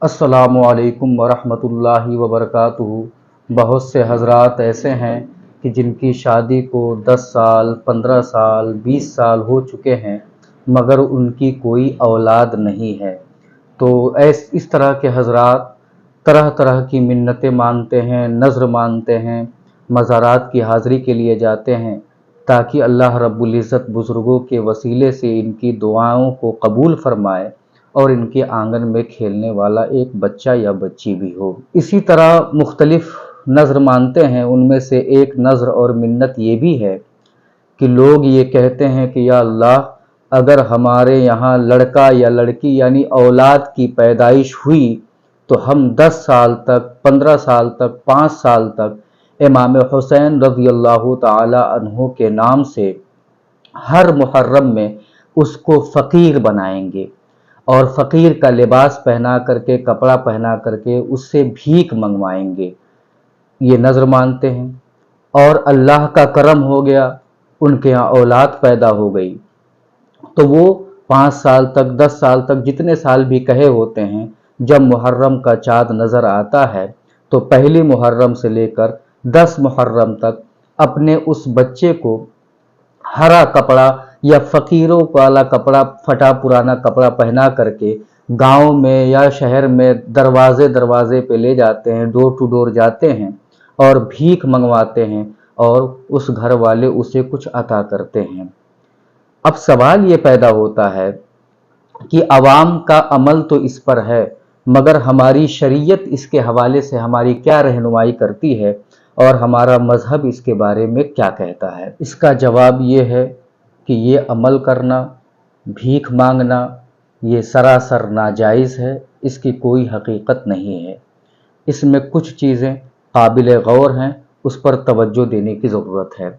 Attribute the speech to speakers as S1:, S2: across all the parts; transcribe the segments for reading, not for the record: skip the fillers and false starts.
S1: अस्सलामुअलैकुम वरहमतुल्लाहि वबरकातुहू। बहुत से हजरात ऐसे हैं कि जिनकी शादी को 10 साल, 15 साल, 20 साल हो चुके हैं मगर उनकी कोई औलाद नहीं है। तो इस तरह के हजरात तरह तरह की मिन्नतें मानते हैं, नज़र मानते हैं, मज़ारात की हाज़िरी के लिए जाते हैं ताकि अल्लाह रब्बुल इज़्ज़त बुज़ुर्गों के वसीले से इनकी दुआओं को कबूल फरमाए और इनके आंगन में खेलने वाला एक बच्चा या बच्ची भी हो। इसी तरह मुख्तलिफ नज़र मानते हैं। उनमें से एक नज़र और मिन्नत ये भी है कि लोग ये कहते हैं कि या अल्लाह, अगर हमारे यहाँ लड़का या लड़की यानी औलाद की पैदाइश हुई तो हम 10 साल तक, 15 साल तक, 5 साल तक इमाम हुसैन रज़ियल्लाहु ताला अन्हु के नाम से हर मुहर्रम में उसको फ़कीर बनाएंगे और फ़कीर का लिबास पहना करके, कपड़ा पहना करके उससे भीख मंगवाएंगे। ये नज़र मानते हैं। और अल्लाह का करम हो गया, उनके यहाँ औलाद पैदा हो गई तो वो 5 साल तक, 10 साल तक, जितने साल भी कहे होते हैं, जब मुहर्रम का चाँद नज़र आता है तो पहली मुहर्रम से लेकर 10 मुहर्रम तक अपने उस बच्चे को हरा कपड़ा या फ़कीरों वाला कपड़ा, फटा पुराना कपड़ा पहना करके गांव में या शहर में दरवाजे दरवाजे पे ले जाते हैं, डोर टू डोर जाते हैं और भीख मंगवाते हैं और उस घर वाले उसे कुछ अता करते हैं। अब सवाल ये पैदा होता है कि अवाम का अमल तो इस पर है मगर हमारी शरीयत इसके हवाले से हमारी क्या रहनुमाई करती है और हमारा मज़हब इसके बारे में क्या कहता है। इसका जवाब ये है कि ये अमल करना, भीख मांगना, ये सरासर नाजायज़ है, इसकी कोई हकीकत नहीं है। इसमें कुछ चीज़ें काबिल गौर हैं, उस पर तवज्जो देने की ज़रूरत है।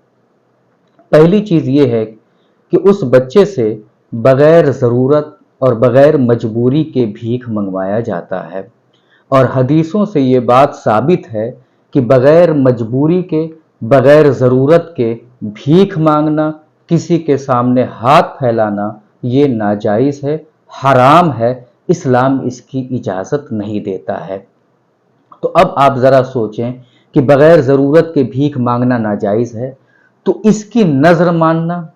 S1: पहली चीज़ ये है कि उस बच्चे से बग़ैर ज़रूरत और बग़ैर मजबूरी के भीख मंगवाया जाता है और हदीसों से ये बात साबित है कि बग़ैर मजबूरी के, बग़ैर ज़रूरत के भीख मांगना, किसी के सामने हाथ फैलाना, ये नाजायज़ है, हराम है। इस्लाम इसकी इजाज़त नहीं देता है। तो अब आप ज़रा सोचें कि बग़ैर ज़रूरत के भीख मांगना नाजायज़ है तो इसकी नज़र मानना,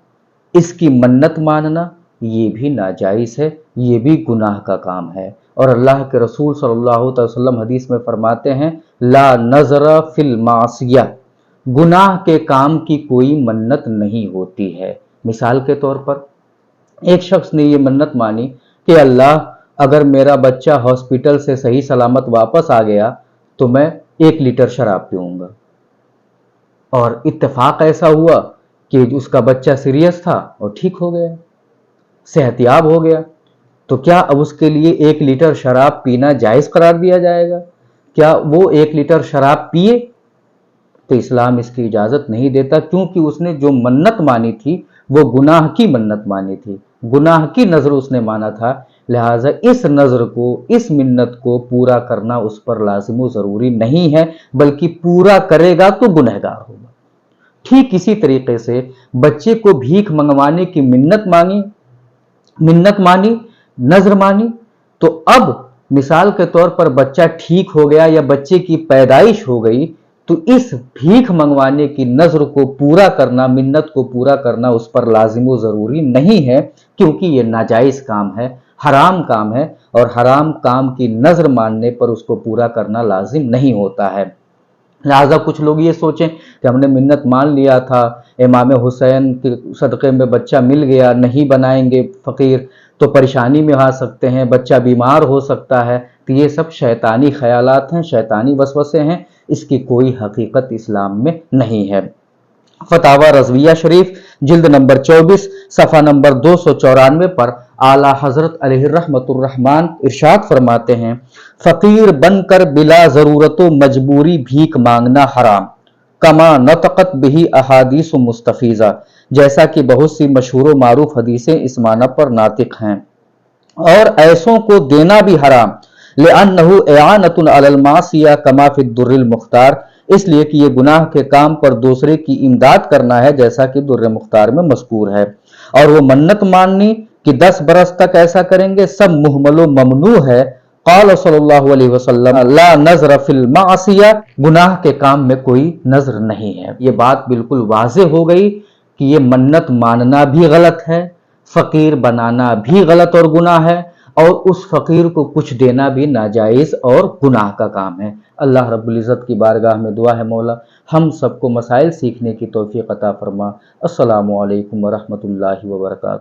S1: इसकी मन्नत मानना ये भी नाजायज़ है, ये भी गुनाह का काम है। और अल्लाह के रसूल सल्लल्लाहु अलैहि वसल्लम हदीस में फरमाते हैं, ला नज़रा फिल मासिया, गुनाह के काम की कोई मन्नत नहीं होती है। मिसाल के तौर पर एक शख्स ने ये मन्नत मानी कि अल्लाह, अगर मेरा बच्चा हॉस्पिटल से सही सलामत वापस आ गया तो मैं 1 लीटर शराब पीऊँगा। और इत्तेफाक ऐसा हुआ कि उसका बच्चा सीरियस था और ठीक हो गया, सेहतयाब हो गया। तो क्या अब उसके लिए 1 लीटर शराब पीना जायज़ करार दिया जाएगा? क्या वो 1 लीटर शराब पिए? तो इस्लाम इसकी इजाज़त नहीं देता, क्योंकि उसने जो मन्नत मानी थी वो गुनाह की मन्नत मानी थी, गुनाह की नज़र उसने माना था। लिहाजा इस नज़र को, इस मिन्नत को पूरा करना उस पर लाजिम व ज़रूरी नहीं है, बल्कि पूरा करेगा तो गुनहगार होगा। ठीक इसी तरीके से बच्चे को भीख मंगवाने की मिन्नत मानी, नज़र मानी, तो अब मिसाल के तौर पर बच्चा ठीक हो गया या बच्चे की पैदाइश हो गई तो इस भीख मंगवाने की नज़र को पूरा करना, मिन्नत को पूरा करना उस पर लाजिम व ज़रूरी नहीं है, क्योंकि ये नाजायज़ काम है, हराम काम है और हराम काम की नज़र मानने पर उसको पूरा करना लाजिम नहीं होता है। लिहाजा कुछ लोग ये सोचें कि हमने मिन्नत मान लिया था, इमाम हुसैन के सदक़े में बच्चा मिल गया, नहीं बनाएंगे फ़कीर तो परेशानी में आ सकते हैं, बच्चा बीमार हो सकता है। तो ये सब शैतानी ख़यालात हैं, शैतानी वसवसे हैं, इसकी कोई हकीकत इस्लाम में नहीं है। फतावा रज़विया शरीफ जिल्द नंबर 24 सफ़ा नंबर 294 पर आला हज़रत अलैहिर्रहमतुर रहमान इरशाद फरमाते हैं, फ़कीर बनकर बिला ज़रूरत मजबूरी भीख मांगना हराम, कमा नतक़त बिही अहादीस मुस्तफ़ीज़ा, जैसा कि बहुत सी मशहूर मारूफ हदीसें इस माना पर नातिक हैं। और ऐसों को देना भी हराम, लिअन्नहु इआनतुन अलल मासिया कमा फिद दुर्रिल मुख्तार, इसलिए कि ये गुनाह के काम पर दूसरे की इमदाद करना है, जैसा कि दुर्र मुख्तार में मज़कूर है। और वो मन्नत माननी कि 10 बरस तक ऐसा करेंगे, सब मुहमलो ममनू है, قال صلی اللہ علیہ وسلم لا نظر فی المعصیہ، گناہ کے کام میں کوئی نظر نہیں ہے۔ یہ بات بالکل واضح ہو گئی کہ یہ منت ماننا بھی غلط ہے، فقیر بنانا بھی غلط اور گناہ ہے، اور اس فقیر کو کچھ دینا بھی ناجائز اور گناہ کا کام ہے۔ اللہ رب العزت کی بارگاہ میں دعا ہے مولا ہم سب کو مسائل سیکھنے کی توفیق عطا فرما۔ السلام علیکم ورحمۃ اللہ وبرکاتہ۔